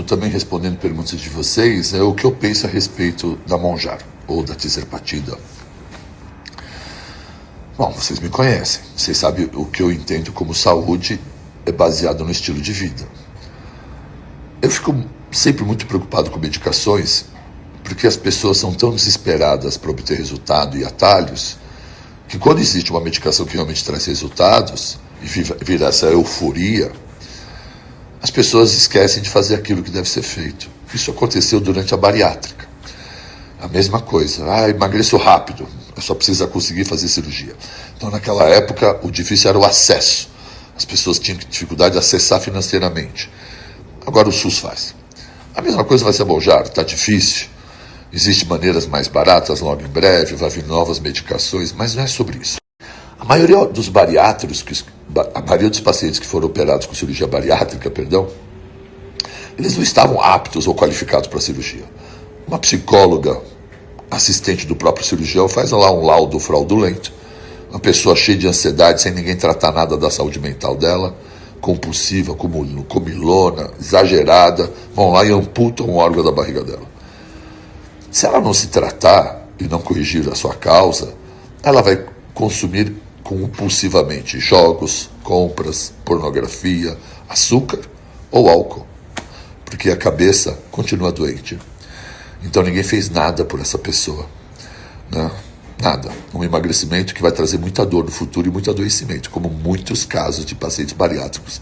Também respondendo perguntas de vocês, é o que eu penso a respeito da Monjaro, ou da Tirzepatida. Bom, vocês me conhecem, vocês sabem o que eu entendo como saúde é baseado no estilo de vida. Eu fico sempre muito preocupado com medicações, porque as pessoas são tão desesperadas para obter resultado e atalhos, que quando existe uma medicação que realmente traz resultados, e vira essa euforia, as pessoas esquecem de fazer aquilo que deve ser feito. Isso aconteceu durante a bariátrica. A mesma coisa. Emagreço rápido, eu só preciso conseguir fazer cirurgia. Então, naquela época, o difícil era o acesso. As pessoas tinham dificuldade de acessar financeiramente. Agora o SUS faz. A mesma coisa vai ser a Monjaro. Está difícil. Existem maneiras mais baratas, logo em breve, vai vir novas medicações, mas não é sobre isso. A maioria dos bariátricos, a maioria dos pacientes que foram operados com cirurgia bariátrica, eles não estavam aptos ou qualificados para a cirurgia. Uma psicóloga, assistente do próprio cirurgião, faz lá um laudo fraudulento. Uma pessoa cheia de ansiedade, sem ninguém tratar nada da saúde mental dela, compulsiva, comilona, exagerada, vão lá e amputam um órgão da barriga dela. Se ela não se tratar e não corrigir a sua causa, ela vai consumir compulsivamente jogos, compras, pornografia, açúcar ou álcool, porque a cabeça continua doente. Então ninguém fez nada por essa pessoa, né? Nada. Um emagrecimento que vai trazer muita dor no futuro e muito adoecimento, como muitos casos de pacientes bariátricos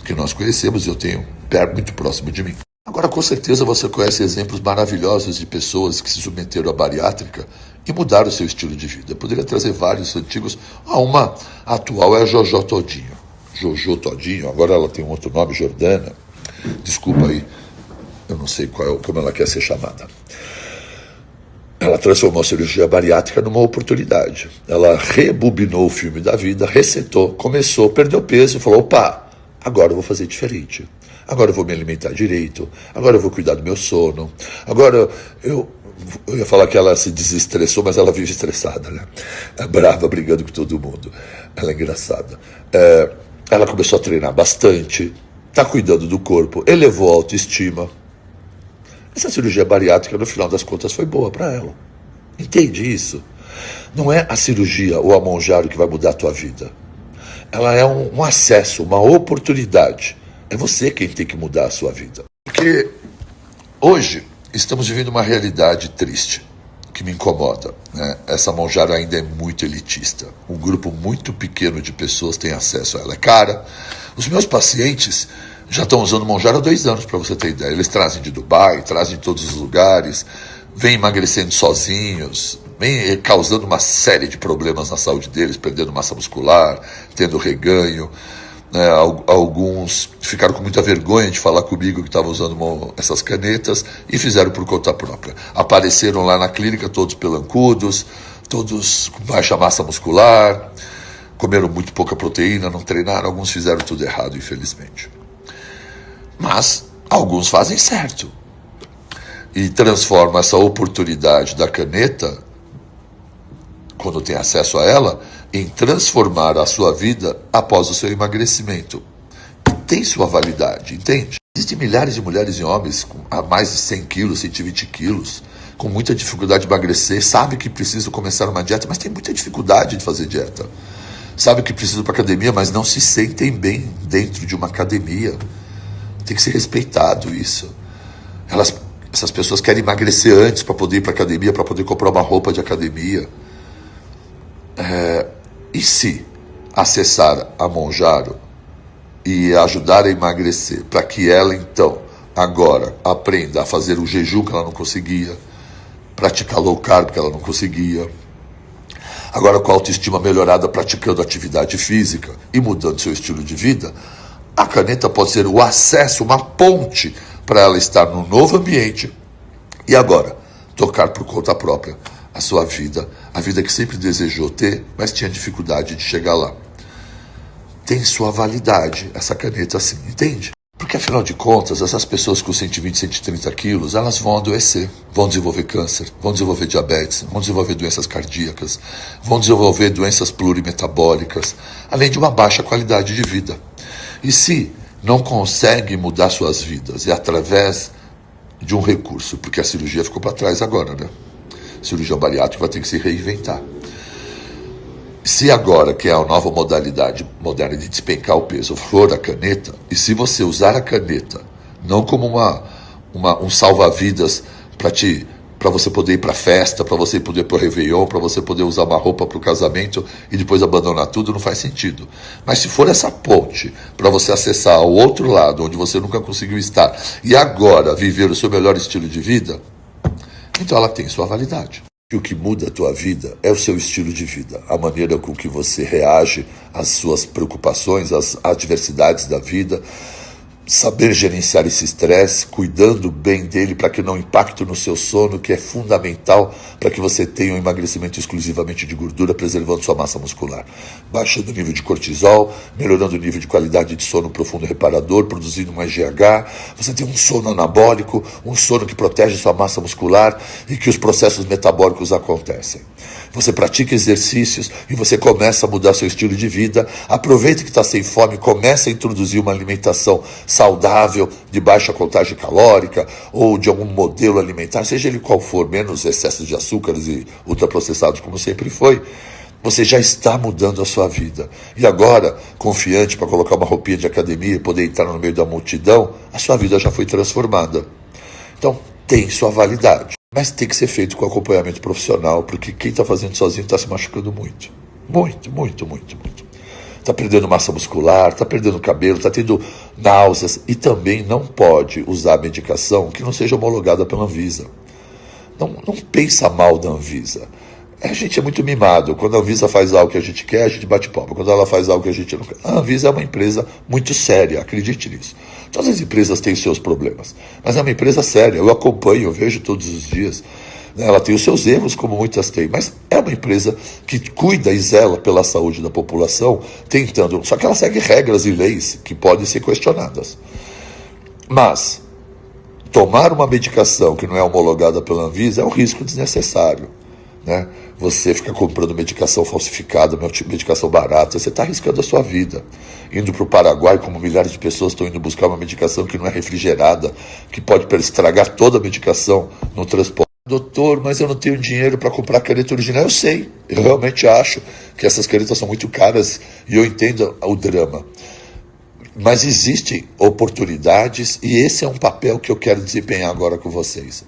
que nós conhecemos e eu tenho muito próximo de mim. Agora, com certeza você conhece exemplos maravilhosos de pessoas que se submeteram à bariátrica e mudaram o seu estilo de vida. Eu poderia trazer vários antigos. Uma atual é a Jojo Todinho. Jojo Todinho, agora ela tem um outro nome, Jordana. Desculpa aí, eu não sei como ela quer ser chamada. Ela transformou a cirurgia bariátrica numa oportunidade. Ela rebobinou o filme da vida, resetou, começou, perdeu peso e falou, opa, agora eu vou fazer diferente. Agora eu vou me alimentar direito, agora eu vou cuidar do meu sono, agora eu ia falar que ela se desestressou, mas ela vive estressada, né? É brava, brigando com todo mundo. Ela é engraçada. Ela começou a treinar bastante, está cuidando do corpo, elevou a autoestima. Essa cirurgia bariátrica, no final das contas, foi boa para ela. Entende isso? Não é a cirurgia ou a Monjaro que vai mudar a tua vida. Ela é um acesso, uma oportunidade. É você quem tem que mudar a sua vida. Porque hoje estamos vivendo uma realidade triste, que me incomoda, né? Essa Monjaro ainda é muito elitista. Um grupo muito pequeno de pessoas tem acesso a ela. É cara. Os meus pacientes já estão usando Monjaro há 2 anos, para você ter ideia. Eles trazem de Dubai, trazem de todos os lugares, vêm emagrecendo sozinhos, vêm causando uma série de problemas na saúde deles, perdendo massa muscular, tendo reganho. Alguns ficaram com muita vergonha de falar comigo que estavam usando essas canetas e fizeram por conta própria. Apareceram lá na clínica todos pelancudos, todos com baixa massa muscular, comeram muito pouca proteína, não treinaram, alguns fizeram tudo errado, infelizmente. Mas alguns fazem certo e transformam essa oportunidade da caneta, quando tem acesso a ela, em transformar a sua vida após o seu emagrecimento. E tem sua validade, entende? Existem milhares de mulheres e homens com mais de 100 quilos, 120 quilos, com muita dificuldade de emagrecer, sabe que precisam começar uma dieta, mas tem muita dificuldade de fazer dieta. Sabe que precisam ir para academia, mas não se sentem bem dentro de uma academia. Tem que ser respeitado isso. Essas pessoas querem emagrecer antes para poder ir para academia, para poder comprar uma roupa de academia. E se acessar a Monjaro e ajudar a emagrecer, para que ela então agora aprenda a fazer o jejum que ela não conseguia, praticar low carb que ela não conseguia, agora com a autoestima melhorada, praticando atividade física e mudando seu estilo de vida, a caneta pode ser o acesso, uma ponte para ela estar num novo ambiente e agora tocar por conta própria a sua vida, a vida que sempre desejou ter, mas tinha dificuldade de chegar lá. Tem sua validade essa caneta assim, entende? Porque afinal de contas, essas pessoas com 120, 130 quilos, elas vão adoecer, vão desenvolver câncer, vão desenvolver diabetes, vão desenvolver doenças cardíacas, vão desenvolver doenças plurimetabólicas, além de uma baixa qualidade de vida. E se não consegue mudar suas vidas. É através de um recurso, porque a cirurgia ficou para trás agora, né? Cirurgião bariátrico vai ter que se reinventar. Se agora, que é a nova modalidade moderna de despencar o peso, for a caneta, e se você usar a caneta não como um salva-vidas para você poder ir para festa, para você poder ir para o Réveillon, para você poder usar uma roupa para o casamento e depois abandonar tudo, não faz sentido. Mas se for essa ponte para você acessar o outro lado, onde você nunca conseguiu estar, e agora viver o seu melhor estilo de vida, então ela tem sua validade. E o que muda a tua vida é o seu estilo de vida, a maneira com que você reage às suas preocupações, às adversidades da vida, saber gerenciar esse estresse, cuidando bem dele para que não impacte no seu sono, que é fundamental para que você tenha um emagrecimento exclusivamente de gordura, preservando sua massa muscular. Baixando o nível de cortisol, melhorando o nível de qualidade de sono profundo e reparador, produzindo mais GH. Você tem um sono anabólico, um sono que protege sua massa muscular e que os processos metabólicos acontecem. Você pratica exercícios e você começa a mudar seu estilo de vida. Aproveita que está sem fome, começa a introduzir uma alimentação saudável, de baixa contagem calórica ou de algum modelo alimentar, seja ele qual for, menos excessos de açúcares e ultraprocessados, como sempre foi. Você já está mudando a sua vida. E agora, confiante para colocar uma roupinha de academia e poder entrar no meio da multidão, a sua vida já foi transformada. Então, tem sua validade. Mas tem que ser feito com acompanhamento profissional, porque quem está fazendo sozinho está se machucando muito. Muito, muito, muito, muito. Está perdendo massa muscular, está perdendo cabelo, está tendo náuseas e também não pode usar medicação que não seja homologada pela Anvisa. Não pensa mal da Anvisa. A gente é muito mimado. Quando a Anvisa faz algo que a gente quer, a gente bate palma. Quando ela faz algo que a gente não quer. A Anvisa é uma empresa muito séria, acredite nisso. Todas as empresas têm seus problemas, mas é uma empresa séria. Eu acompanho, eu vejo todos os dias. Ela tem os seus erros, como muitas têm, mas é uma empresa que cuida e zela pela saúde da população, tentando. Só que ela segue regras e leis que podem ser questionadas. Mas tomar uma medicação que não é homologada pela Anvisa é um risco desnecessário. Né? Você fica comprando medicação falsificada, medicação barata, você está arriscando a sua vida. Indo para o Paraguai, como milhares de pessoas estão indo buscar uma medicação que não é refrigerada, que pode estragar toda a medicação no transporte. Doutor, mas eu não tenho dinheiro para comprar caneta original. Eu sei, eu realmente acho que essas canetas são muito caras e eu entendo o drama. Mas existem oportunidades e esse é um papel que eu quero desempenhar agora com vocês.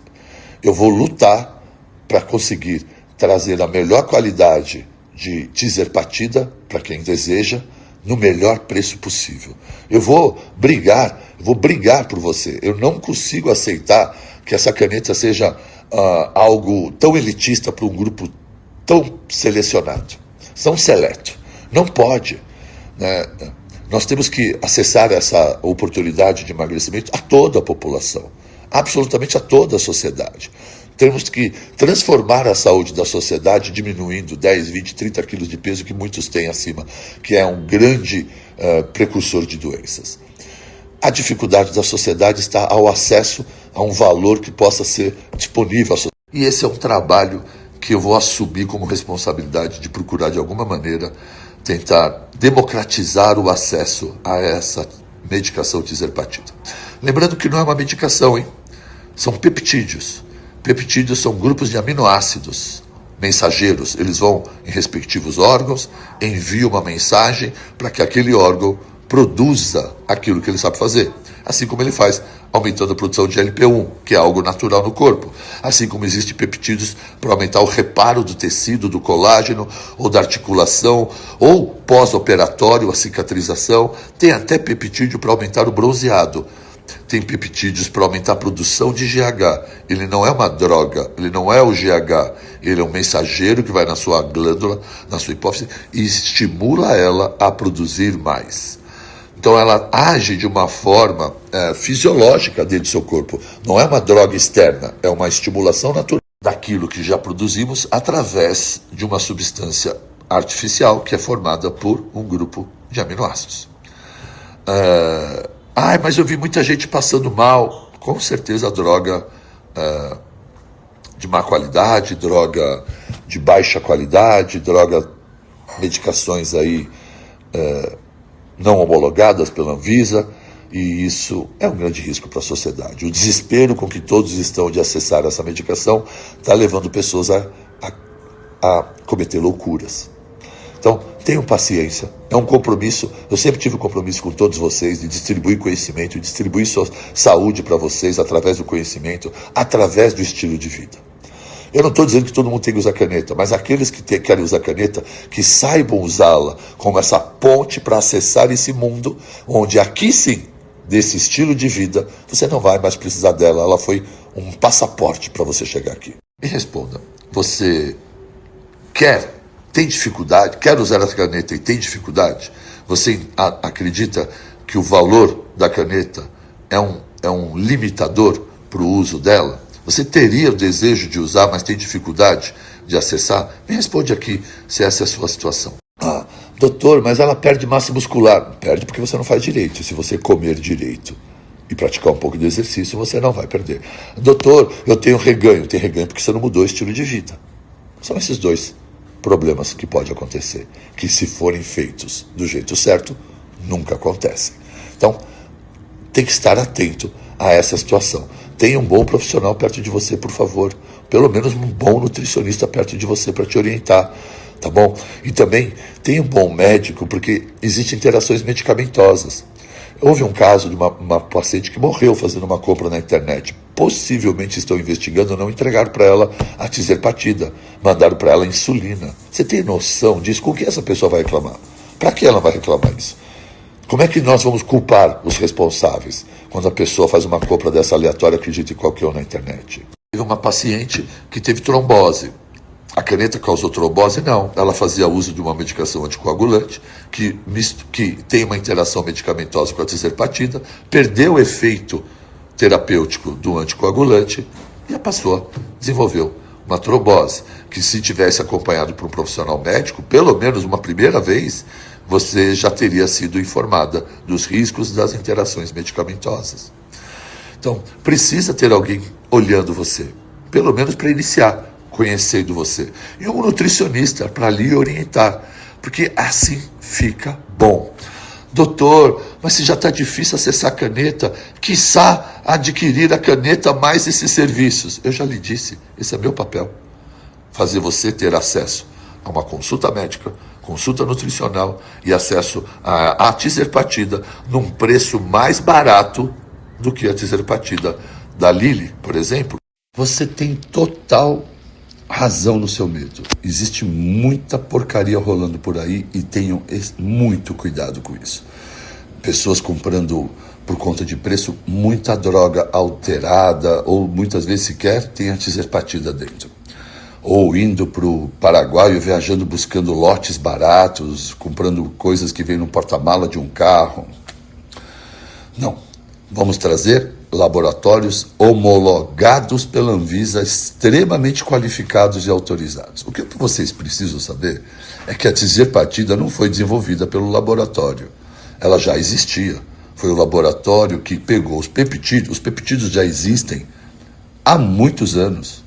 Eu vou lutar para conseguir trazer a melhor qualidade de Tirzepatide para quem deseja, no melhor preço possível. Eu vou brigar por você. Eu não consigo aceitar que essa caneta seja algo tão elitista para um grupo tão selecionado, tão seleto. Não pode. Né? Nós temos que acessar essa oportunidade de emagrecimento a toda a população, absolutamente a toda a sociedade. Temos que transformar a saúde da sociedade, diminuindo 10, 20, 30 quilos de peso que muitos têm acima, que é um grande precursor de doenças. A dificuldade da sociedade está ao acesso a um valor que possa ser disponível à sociedade. E esse é um trabalho que eu vou assumir como responsabilidade de procurar, de alguma maneira, tentar democratizar o acesso a essa medicação Tirzepatide. Lembrando que não é uma medicação, hein? São peptídeos. Peptídeos são grupos de aminoácidos mensageiros. Eles vão em respectivos órgãos, enviam uma mensagem para que aquele órgão produza aquilo que ele sabe fazer. Assim como ele faz, aumentando a produção de LP1, que é algo natural no corpo. Assim como existem peptídeos para aumentar o reparo do tecido, do colágeno, ou da articulação, ou pós-operatório, a cicatrização. Tem até peptídeo para aumentar o bronzeado. Tem peptídeos para aumentar a produção de GH. Ele não é uma droga, ele não é o GH. Ele é um mensageiro que vai na sua glândula, na sua hipófise, e estimula ela a produzir mais. Então ela age de uma forma fisiológica dentro do seu corpo. Não é uma droga externa, é uma estimulação natural daquilo que já produzimos através de uma substância artificial que é formada por um grupo de aminoácidos. Mas eu vi muita gente passando mal. Com certeza a droga de má qualidade, droga de baixa qualidade, medicações aí não homologadas pela Anvisa, E isso é um grande risco para a sociedade. O desespero com que todos estão de acessar essa medicação está levando pessoas a cometer loucuras. Então, tenham paciência, é um compromisso. Eu sempre tive um compromisso com todos vocês de distribuir conhecimento, de distribuir sua saúde para vocês através do conhecimento, através do estilo de vida. Eu não estou dizendo que todo mundo tem que usar caneta, mas aqueles que querem usar caneta, que saibam usá-la como essa ponte para acessar esse mundo, onde aqui sim, desse estilo de vida, você não vai mais precisar dela. Ela foi um passaporte para você chegar aqui. Me responda, você tem dificuldade, quer usar a caneta e tem dificuldade? Você acredita que o valor da caneta é um limitador para o uso dela? Você teria o desejo de usar, mas tem dificuldade de acessar? Me responde aqui se essa é a sua situação. Ah, doutor, mas ela perde massa muscular. Perde porque você não faz direito. Se você comer direito e praticar um pouco de exercício, você não vai perder. Doutor, eu tenho reganho. Tem reganho porque você não mudou o estilo de vida. São esses dois problemas que podem acontecer, que se forem feitos do jeito certo, nunca acontecem. Então, tem que estar atento a essa situação. Tenha um bom profissional perto de você, por favor. Pelo menos um bom nutricionista perto de você para te orientar, tá bom? E também tenha um bom médico, porque existem interações medicamentosas. Houve um caso de uma paciente que morreu fazendo uma compra na internet. Possivelmente estão investigando, não entregaram para ela a tizerpatida, mandaram para ela insulina. Você tem noção disso? Com que essa pessoa vai reclamar? Para que ela vai reclamar isso? Como é que nós vamos culpar os responsáveis quando a pessoa faz uma compra dessa aleatória, acredita em qualquer um na internet? Teve uma paciente que teve trombose. A caneta causou trombose? Não. Ela fazia uso de uma medicação anticoagulante que tem uma interação medicamentosa com a tizerpatida, perdeu o efeito terapêutico do anticoagulante e a pessoa desenvolveu uma trombose, que se tivesse acompanhado por um profissional médico, pelo menos uma primeira vez, você já teria sido informada dos riscos das interações medicamentosas. Então, precisa ter alguém olhando você, pelo menos para iniciar, conhecendo você. E um nutricionista para lhe orientar, porque assim fica bom. Doutor, mas se já está difícil acessar a caneta, quiçá adquirir a caneta mais esses serviços. Eu já lhe disse, esse é meu papel. Fazer você ter acesso a uma consulta médica, consulta nutricional e acesso à tizerpatida num preço mais barato do que a tizerpatida da Lilly, por exemplo. Você tem total razão no seu medo. Existe muita porcaria rolando por aí e tenham muito cuidado com isso. Pessoas comprando por conta de preço muita droga alterada ou muitas vezes sequer tem a tizerpatida dentro. Ou indo para o Paraguai, viajando buscando lotes baratos, comprando coisas que vêm no porta-mala de um carro. Não. Vamos trazer laboratórios homologados pela Anvisa, extremamente qualificados e autorizados. O que vocês precisam saber é que a tizerpatida não foi desenvolvida pelo laboratório. Ela já existia. Foi o laboratório que pegou os peptídeos. Os peptídeos já existem há muitos anos.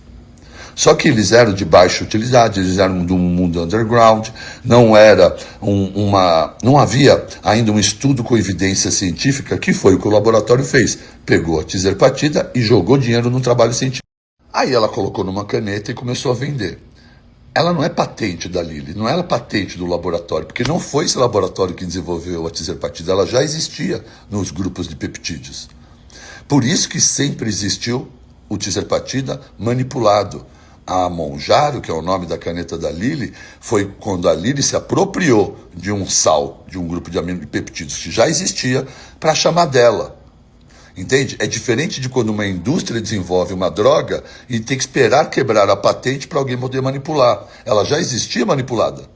Só que eles eram de baixa utilidade, eles eram de um mundo underground, não havia ainda um estudo com evidência científica, que foi o que o laboratório fez. Pegou a tizerpatida e jogou dinheiro no trabalho científico. Aí ela colocou numa caneta e começou a vender. Ela não é patente da Lilly, não é patente do laboratório, porque não foi esse laboratório que desenvolveu a tizerpatida, ela já existia nos grupos de peptídeos. Por isso que sempre existiu o tizerpatida manipulado. A Monjaro, que é o nome da caneta da Lilly, foi quando a Lilly se apropriou de um sal, de um grupo de aminopeptídeos que já existia, para chamar dela. Entende? É diferente de quando uma indústria desenvolve uma droga e tem que esperar quebrar a patente para alguém poder manipular. Ela já existia manipulada.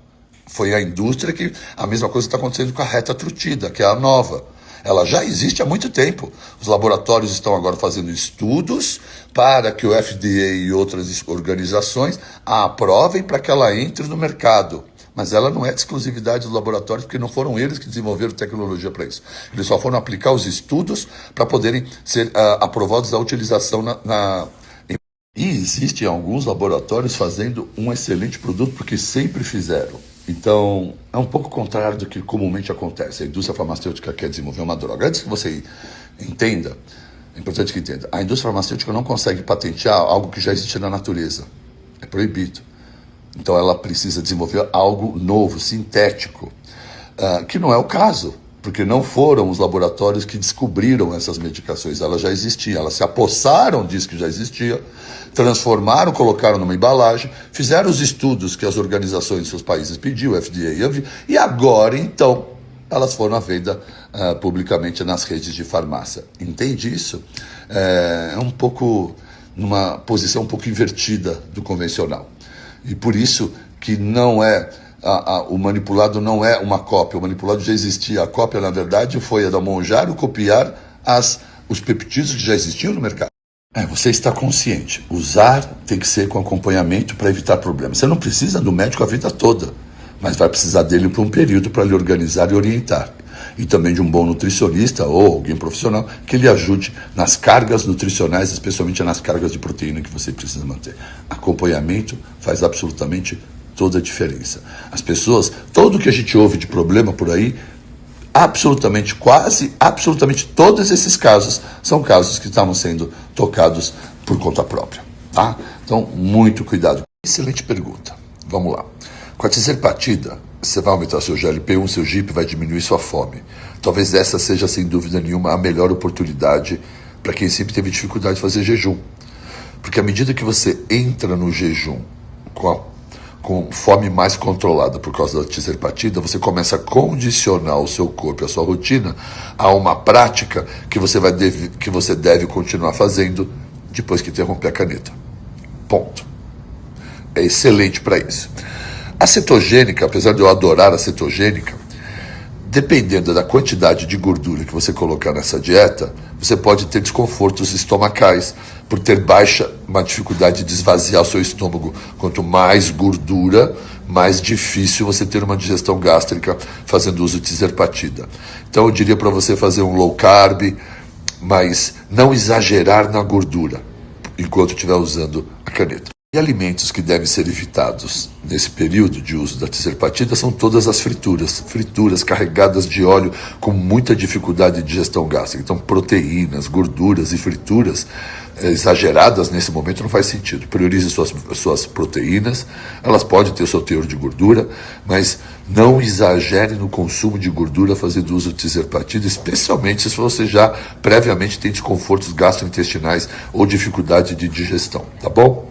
Foi a indústria que... A mesma coisa está acontecendo com a retatrutida, que é a nova. Ela já existe há muito tempo. Os laboratórios estão agora fazendo estudos para que o FDA e outras organizações a aprovem para que ela entre no mercado. Mas ela não é de exclusividade dos laboratórios, porque não foram eles que desenvolveram tecnologia para isso. Eles só foram aplicar os estudos para poderem ser aprovados a utilização E existem alguns laboratórios fazendo um excelente produto, porque sempre fizeram. Então, é um pouco contrário do que comumente acontece. A indústria farmacêutica quer desenvolver uma droga. Antes que você entenda, é importante que entenda, a indústria farmacêutica não consegue patentear algo que já existe na natureza. É proibido. Então ela precisa desenvolver algo novo, sintético, que não é o caso, porque não foram os laboratórios que descobriram essas medicações, elas já existiam, elas se apossaram disso que já existia, transformaram, colocaram numa embalagem, fizeram os estudos que as organizações de seus países pediu, FDA e Anvisa, e agora então elas foram à venda publicamente nas redes de farmácia. Entende isso? É um pouco numa posição um pouco invertida do convencional. E por isso que não é o manipulado não é uma cópia, o manipulado já existia. A cópia, na verdade, foi a da Mounjaro copiar os peptídeos que já existiam no mercado. Você está consciente. Usar tem que ser com acompanhamento para evitar problemas. Você não precisa do médico a vida toda, mas vai precisar dele por um período para lhe organizar e orientar. E também de um bom nutricionista ou alguém profissional que lhe ajude nas cargas nutricionais, especialmente nas cargas de proteína que você precisa manter. Acompanhamento faz absolutamente toda a diferença. As pessoas, tudo que a gente ouve de problema por aí, absolutamente todos esses casos são casos que estavam sendo tocados por conta própria. Tá? Então, muito cuidado. Excelente pergunta. Vamos lá. Com a tirzepatida, você vai aumentar seu GLP-1, seu GIP, vai diminuir sua fome. Talvez essa seja, sem dúvida nenhuma, a melhor oportunidade para quem sempre teve dificuldade de fazer jejum. Porque à medida que você entra no jejum com fome mais controlada por causa da tirzepatida, você começa a condicionar o seu corpo, a sua rotina, a uma prática que você deve continuar fazendo depois que interromper a caneta. Ponto. É excelente para isso. A cetogênica, apesar de eu adorar a cetogênica, dependendo da quantidade de gordura que você colocar nessa dieta, você pode ter desconfortos estomacais, por ter uma dificuldade de esvaziar o seu estômago. Quanto mais gordura, mais difícil você ter uma digestão gástrica fazendo uso de tirzepatida. Então eu diria para você fazer um low carb, mas não exagerar na gordura, enquanto estiver usando a caneta. E alimentos que devem ser evitados nesse período de uso da tirzepatida são todas as frituras carregadas de óleo com muita dificuldade de digestão gástrica. Então proteínas, gorduras e frituras exageradas nesse momento não faz sentido. Priorize suas proteínas, elas podem ter o seu teor de gordura, mas não exagere no consumo de gordura fazendo uso de tirzepatida, especialmente se você já previamente tem desconfortos gastrointestinais ou dificuldade de digestão, tá bom?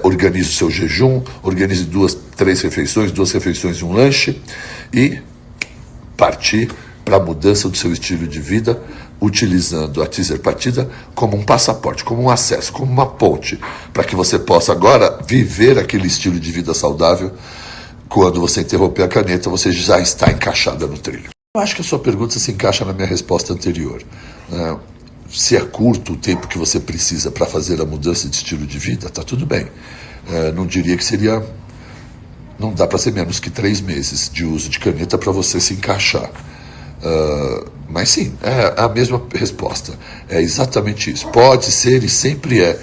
Organize o seu jejum, organize 2 refeições e um lanche e partir para a mudança do seu estilo de vida, utilizando a tirzepatida como um passaporte, como um acesso, como uma ponte, para que você possa agora viver aquele estilo de vida saudável. Quando você interromper a caneta, você já está encaixada no trilho. Eu acho que a sua pergunta se encaixa na minha resposta anterior. Se é curto o tempo que você precisa para fazer a mudança de estilo de vida, está tudo bem. Não diria que seria... Não dá para ser menos que 3 meses de uso de caneta para você se encaixar. Mas sim, é a mesma resposta. É exatamente isso. Pode ser e sempre é,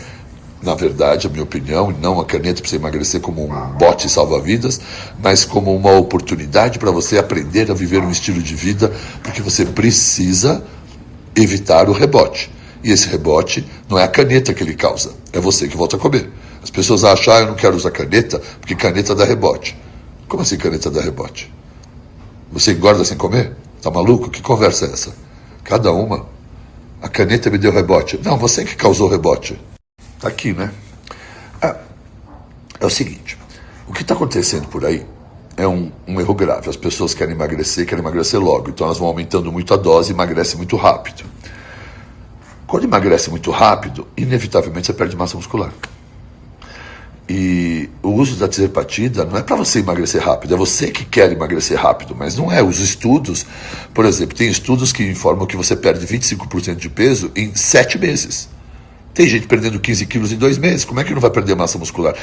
na verdade, a minha opinião, e não a caneta para você emagrecer como um bote salva-vidas, mas como uma oportunidade para você aprender a viver um estilo de vida, porque você precisa evitar o rebote. E esse rebote não é a caneta que ele causa, é você que volta a comer. As pessoas acham, eu não quero usar caneta, porque caneta dá rebote. Como assim caneta dá rebote? Você engorda sem comer? Tá maluco? Que conversa é essa? Cada uma. A caneta me deu rebote. Não, você que causou o rebote. Tá aqui, né? É o seguinte, o que está acontecendo por aí é um erro grave. As pessoas querem emagrecer logo. Então elas vão aumentando muito a dose e emagrecem muito rápido. Quando emagrece muito rápido, inevitavelmente você perde massa muscular. E o uso da tirzepatida não é para você emagrecer rápido, é você que quer emagrecer rápido, mas não é. Os estudos, por exemplo, tem estudos que informam que você perde 25% de peso em 7 meses. Tem gente perdendo 15 quilos em 2 meses, como é que não vai perder massa muscular?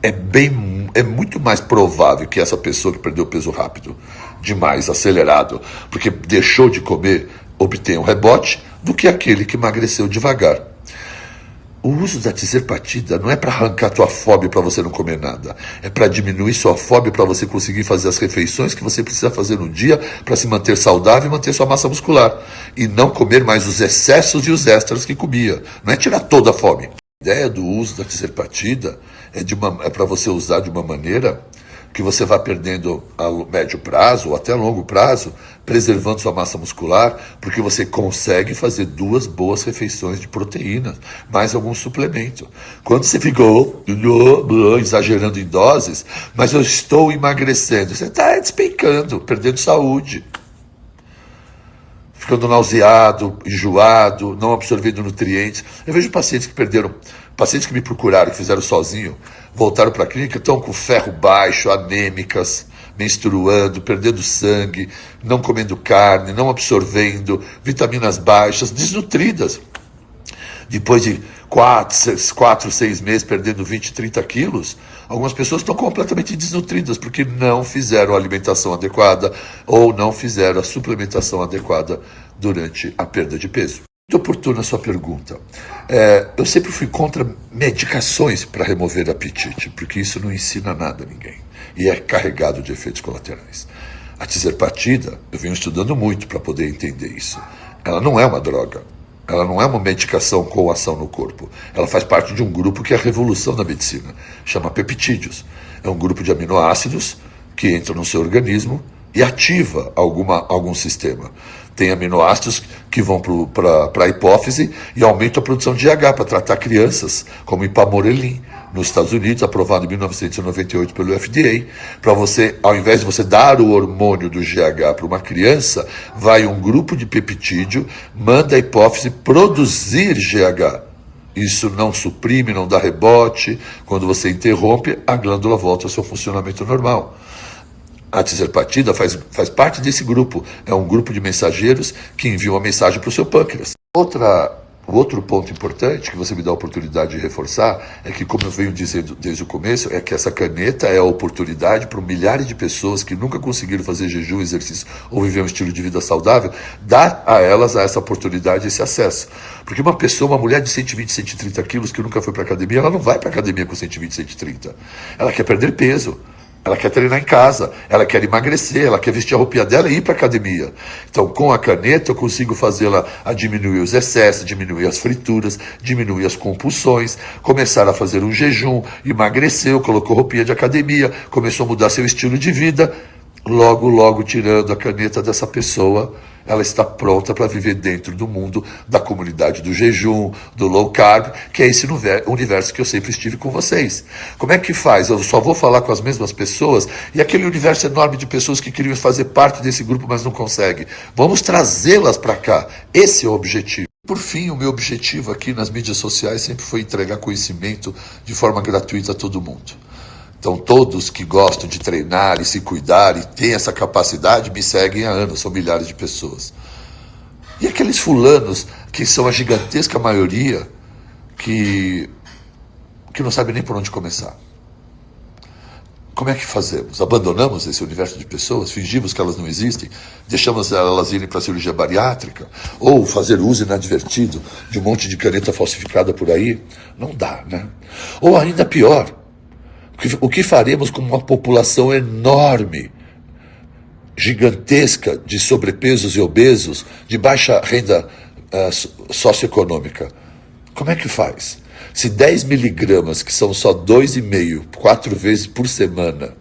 É muito mais provável que essa pessoa que perdeu peso rápido, demais, acelerado, porque deixou de comer, obtenha um rebote, do que aquele que emagreceu devagar. O uso da tizerpatida não é para arrancar tua fome para você não comer nada. É para diminuir sua fome para você conseguir fazer as refeições que você precisa fazer no dia para se manter saudável e manter sua massa muscular. E não comer mais os excessos e os extras que comia. Não é tirar toda a fome. A ideia do uso da tizerpatida é para você usar de uma maneira que você vai perdendo a médio prazo ou até a longo prazo, preservando sua massa muscular, porque você consegue fazer 2 boas refeições de proteína, mais algum suplemento. Quando você ficou exagerando em doses, mas eu estou emagrecendo, você está despencando, perdendo saúde, ficando nauseado, enjoado, não absorvendo nutrientes. Eu vejo pacientes que me procuraram, que fizeram sozinho, voltaram para a clínica, estão com ferro baixo, anêmicas, menstruando, perdendo sangue, não comendo carne, não absorvendo, vitaminas baixas, desnutridas. Depois de 4, 6 meses perdendo 20, 30 quilos, algumas pessoas estão completamente desnutridas porque não fizeram a alimentação adequada ou não fizeram a suplementação adequada durante a perda de peso. Muito oportuna a sua pergunta. Eu sempre fui contra medicações para remover apetite, porque isso não ensina nada a ninguém e é carregado de efeitos colaterais. A tizerpatida, eu venho estudando muito para poder entender isso. Ela não é uma droga, ela não é uma medicação com ação no corpo. Ela faz parte de um grupo que é a revolução da medicina, chama peptídeos. É um grupo de aminoácidos que entra no seu organismo e ativa algum sistema. Tem aminoácidos que vão para a hipófise e aumentam a produção de GH para tratar crianças, como ipamorelin, nos Estados Unidos, aprovado em 1998 pelo FDA. Para você, ao invés de você dar o hormônio do GH para uma criança, vai um grupo de peptídeo, manda a hipófise produzir GH. Isso não suprime, não dá rebote. Quando você interrompe, a glândula volta ao seu funcionamento normal. A tizerpatida faz parte desse grupo. É um grupo de mensageiros que enviam a mensagem para o seu pâncreas. Outro ponto importante que você me dá a oportunidade de reforçar é que, como eu venho dizendo desde o começo, é que essa caneta é a oportunidade para milhares de pessoas que nunca conseguiram fazer jejum, exercício ou viver um estilo de vida saudável, dar a elas essa oportunidade, esse acesso. Porque uma mulher de 120, 130 quilos que nunca foi para academia, ela não vai para academia com 120, 130. Ela quer perder peso. Ela quer treinar em casa, ela quer emagrecer, ela quer vestir a roupinha dela e ir para a academia. Então, com a caneta, eu consigo fazê-la a diminuir os excessos, diminuir as frituras, diminuir as compulsões, começar a fazer um jejum, emagreceu, colocou roupinha de academia, começou a mudar seu estilo de vida. Logo, tirando a caneta dessa pessoa, ela está pronta para viver dentro do mundo da comunidade do jejum, do low carb, que é esse universo que eu sempre estive com vocês. Como é que faz? Eu só vou falar com as mesmas pessoas e aquele universo enorme de pessoas que queriam fazer parte desse grupo, mas não conseguem. Vamos trazê-las para cá. Esse é o objetivo. Por fim, o meu objetivo aqui nas mídias sociais sempre foi entregar conhecimento de forma gratuita a todo mundo. Então, todos que gostam de treinar e se cuidar e têm essa capacidade me seguem há anos, são milhares de pessoas. E aqueles fulanos, que são a gigantesca maioria, que não sabem nem por onde começar. Como é que fazemos? Abandonamos esse universo de pessoas? Fingimos que elas não existem? Deixamos elas irem para a cirurgia bariátrica? Ou fazer uso inadvertido de um monte de caneta falsificada por aí? Não dá, né? Ou ainda pior, o que faremos com uma população enorme, gigantesca, de sobrepesos e obesos, de baixa renda socioeconômica? Como é que faz? Se 10 miligramas, que são só 2,5, 4 vezes por semana,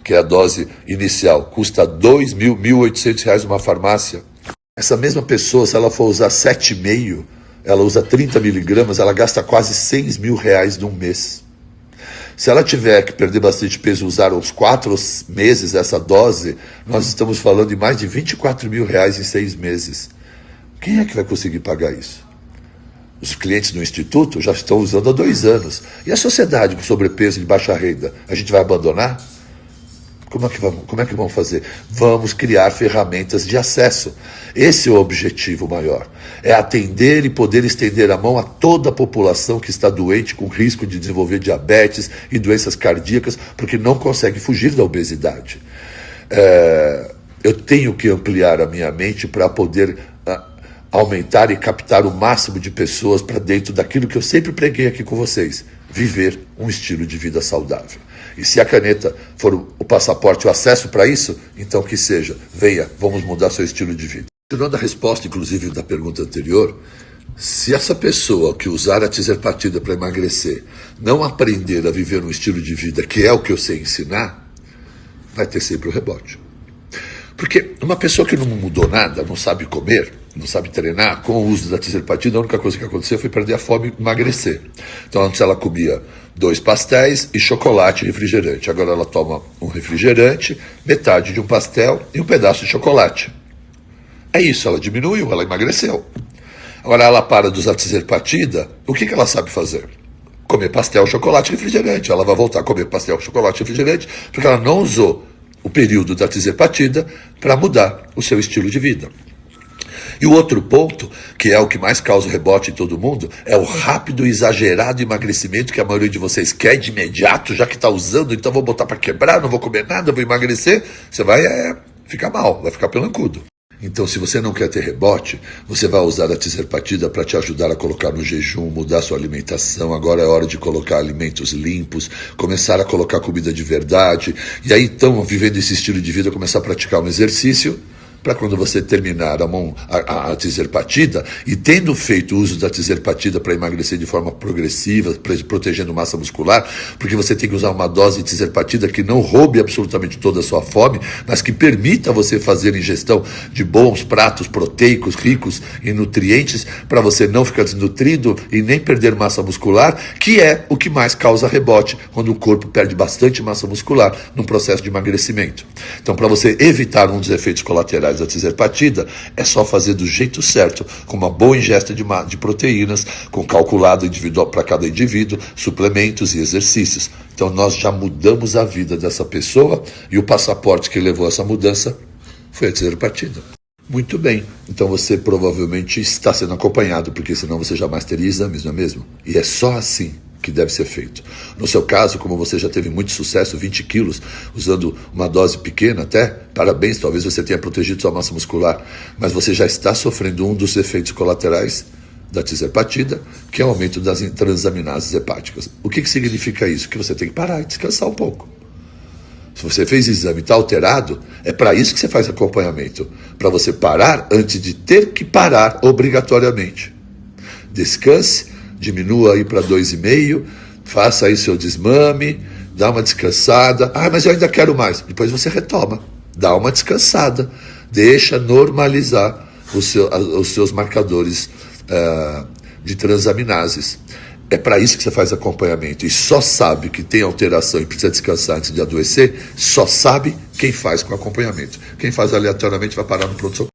que é a dose inicial, custa R$2.000, R$1.800 numa farmácia, essa mesma pessoa, se ela for usar 7,5, ela usa 30 miligramas, ela gasta quase R$6.000 num mês. Se ela tiver que perder bastante peso e usar uns 4 meses essa dose, nós estamos falando de mais de R$24.000 em 6 meses. Quem é que vai conseguir pagar isso? Os clientes do Instituto já estão usando há 2 anos. E a sociedade com sobrepeso e de baixa renda? A gente vai abandonar? Como é que vamos fazer? Vamos criar ferramentas de acesso. Esse é o objetivo maior. É atender e poder estender a mão a toda a população que está doente, com risco de desenvolver diabetes e doenças cardíacas, porque não consegue fugir da obesidade. Eu tenho que ampliar a minha mente para poder aumentar e captar o máximo de pessoas para dentro daquilo que eu sempre preguei aqui com vocês, viver um estilo de vida saudável. E se a caneta for o passaporte, o acesso para isso, então que seja, venha, vamos mudar seu estilo de vida. Continuando a resposta, inclusive, da pergunta anterior, se essa pessoa que usar a Tizerpatida para emagrecer não aprender a viver um estilo de vida que é o que eu sei ensinar, vai ter sempre o rebote. Porque uma pessoa que não mudou nada, não sabe comer, não sabe treinar, com o uso da Tizerpatida, a única coisa que aconteceu foi perder a fome e emagrecer. Então antes ela comia 2 pastéis e chocolate e refrigerante. Agora ela toma um refrigerante, metade de um pastel e um pedaço de chocolate. É isso, ela diminuiu, ela emagreceu. Agora ela para de usar Tizerpatida, o que ela sabe fazer? Comer pastel, chocolate e refrigerante. Ela vai voltar a comer pastel, chocolate e refrigerante, porque ela não usou o período da Tizerpatida para mudar o seu estilo de vida. E o outro ponto, que é o que mais causa rebote em todo mundo, é o rápido e exagerado emagrecimento que a maioria de vocês quer de imediato, já que está usando, então vou botar para quebrar, não vou comer nada, vou emagrecer. Você vai ficar mal, vai ficar pelancudo. Então, se você não quer ter rebote, você vai usar a Tizerpatida para te ajudar a colocar no jejum, mudar sua alimentação. Agora é hora de colocar alimentos limpos, começar a colocar comida de verdade. E aí, então, vivendo esse estilo de vida, começar a praticar um exercício para quando você terminar a Tizerpatida e tendo feito o uso da Tizerpatida para emagrecer de forma progressiva, protegendo massa muscular, porque você tem que usar uma dose de Tizerpatida que não roube absolutamente toda a sua fome, mas que permita você fazer ingestão de bons pratos proteicos, ricos em nutrientes, para você não ficar desnutrido e nem perder massa muscular, que é o que mais causa rebote, quando o corpo perde bastante massa muscular num processo de emagrecimento. Então, para você evitar um dos efeitos colaterais da Tizerpatida, é só fazer do jeito certo, com uma boa ingesta de proteínas, com calculado individual para cada indivíduo, suplementos e exercícios. Então nós já mudamos a vida dessa pessoa e o passaporte que levou a essa mudança foi a Tizerpatida. Muito bem, então você provavelmente está sendo acompanhado, porque senão você jamais teria exames, não é mesmo? E é só assim que deve ser feito. No seu caso, como você já teve muito sucesso, 20 quilos, usando uma dose pequena até, parabéns, talvez você tenha protegido sua massa muscular, mas você já está sofrendo um dos efeitos colaterais da Tizerpatida, que é o aumento das transaminases hepáticas. O que significa isso? Que você tem que parar e descansar um pouco. Se você fez exame e está alterado, é para isso que você faz acompanhamento, para você parar antes de ter que parar obrigatoriamente. Descanse, diminua aí para 2,5, faça aí seu desmame, dá uma descansada. Ah, mas eu ainda quero mais. Depois você retoma, dá uma descansada, deixa normalizar os seus marcadores de transaminases. É para isso que você faz acompanhamento. E só sabe que tem alteração e precisa descansar antes de adoecer, só sabe quem faz com acompanhamento. Quem faz aleatoriamente vai parar no pronto-socorro.